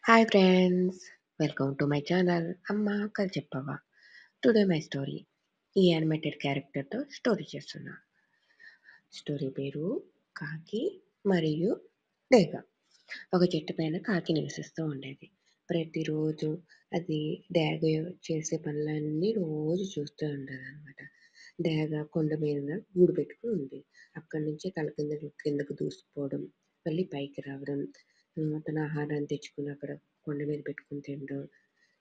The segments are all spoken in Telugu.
Hi friends, welcome to my channel అమ్మ కథ చెప్పవా. Today my story. ఈ యానిమేటెడ్ క్యారెక్టర్తో స్టోరీ చేస్తున్నా. స్టోరీ పేరు కాకి మరియు డేగ. ఒక చెట్టు పైన కాకి నివసిస్తూ ఉండేది. ప్రతిరోజు అది డేగ చేసే పనులన్నీ రోజు చూస్తూ ఉండేదన్నమాట. డేగ కొండ మీద గూడు పెట్టుకుని ఉంది. అక్కడి నుంచి తల కిందకు దూసుకుపోవడం, మళ్ళీ పైకి రావడం, తన ఆహారాన్ని తెచ్చుకుని అక్కడ కొండ మీద పెట్టుకుని తినడం,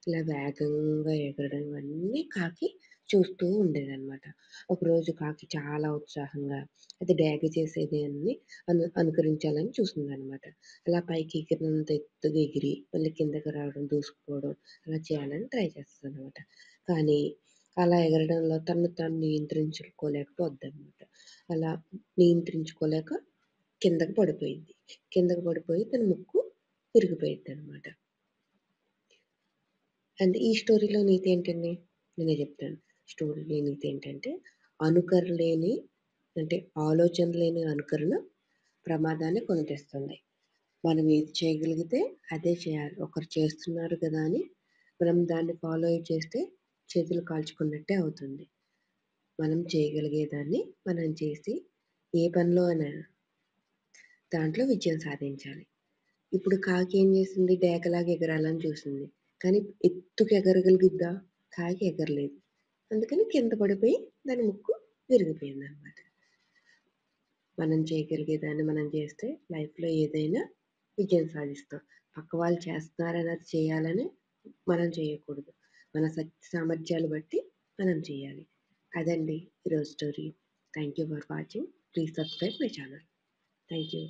ఇలా వేగంగా ఎగరడం ఇవన్నీ కాకి చూస్తూ ఉండేదన్నమాట. ఒకరోజు కాకి చాలా ఉత్సాహంగా అది డేగ చేసేది అన్ని అనుకరించాలని చూసిందనమాట. అలా పైకి ఎగిరినంత ఎత్తుగా ఎగిరి మళ్ళీ కిందకి రావడం, దూసుకుపోవడం అలా చేయాలని ట్రై చేస్తుందనమాట. కానీ అలా ఎగరడంలో తనను తాను నియంత్రించుకోలేకపోద్దనమాట. అలా నియంత్రించుకోలేక కిందకి పడిపోయింది. కిందకి పడిపోయి తన ముక్కు విరిగిపోయిద్దనమాట. అండ్ ఈ స్టోరీలో నీతి ఏంటండి? నేనే చెప్తాను. స్టోరీలో నీతి ఏంటంటే, అనుకరణ లేని అంటే ఆలోచన లేని అనుకరణ ప్రమాదాన్ని కొని తెస్తుంది. మనం ఏది చేయగలిగితే అదే చేయాలి. ఒకరు చేస్తున్నారు కదా అని మనం దాన్ని ఫాలో చేస్తే చేతులు కాల్చుకున్నట్టే అవుతుంది. మనం చేయగలిగేదాన్ని మనం చేసి ఏ పనిలో అయినా దాంట్లో విజయం సాధించాలి. ఇప్పుడు కాకి ఏం చేసింది? డేగలాగా ఎగరాలని చూసింది. కానీ ఎత్తుకు ఎగరగలిగిద్దా? కాకి ఎగరలేదు. అందుకని కింద పడిపోయి దాని ముక్కు విరిగిపోయిందనమాట. మనం చేయగలిగేదాన్ని మనం చేస్తే లైఫ్‌లో ఏదైనా విజయం సాధిస్తాం. పక్క వాళ్ళు చేస్తున్నారని అది చేయాలని మనం చేయకూడదు. మన శక్తి సామర్థ్యాలు బట్టి మనం చేయాలి. అదండి ఈరోజు story. Thank you for watching. Please subscribe my channel. Thank you.